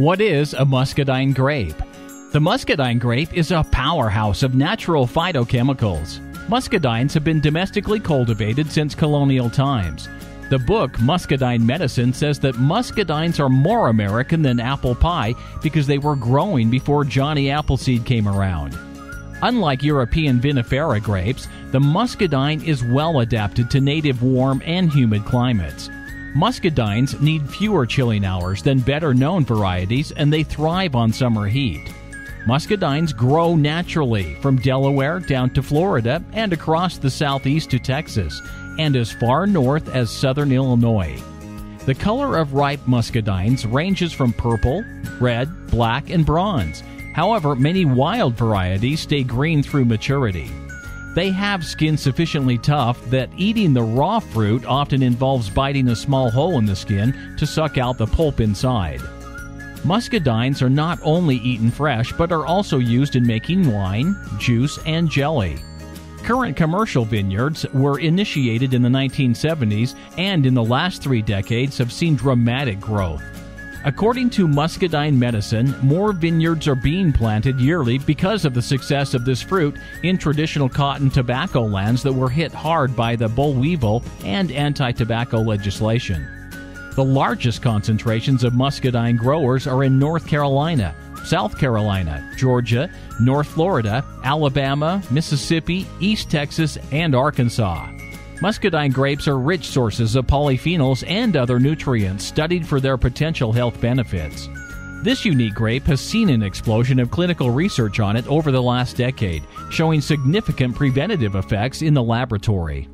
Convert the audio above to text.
What is a muscadine grape? The muscadine grape is a powerhouse of natural phytochemicals. Muscadines have been domestically cultivated since colonial times. The book Muscadine Medicine says that muscadines are more American than apple pie because they were growing before Johnny Appleseed came around. Unlike European vinifera grapes, the muscadine is well adapted to native warm and humid climates. Muscadines need fewer chilling hours than better-known varieties, and they thrive on summer heat. Muscadines grow naturally from Delaware down to Florida and across the southeast to Texas, and as far north as southern Illinois. The color of ripe muscadines ranges from purple, red, black, and bronze. However, many wild varieties stay green through maturity. They have skin sufficiently tough that eating the raw fruit often involves biting a small hole in the skin to suck out the pulp inside. Muscadines are not only eaten fresh, but are also used in making wine, juice, and jelly. Current commercial vineyards were initiated in the 1970s and in the last 3 decades have seen dramatic growth. According to Muscadine Medicine, more vineyards are being planted yearly because of the success of this fruit in traditional cotton tobacco lands that were hit hard by the boll weevil and anti-tobacco legislation. The largest concentrations of muscadine growers are in North Carolina, South Carolina, Georgia, North Florida, Alabama, Mississippi, East Texas, and Arkansas. Muscadine grapes are rich sources of polyphenols and other nutrients studied for their potential health benefits. This unique grape has seen an explosion of clinical research on it over the last decade, showing significant preventative effects in the laboratory.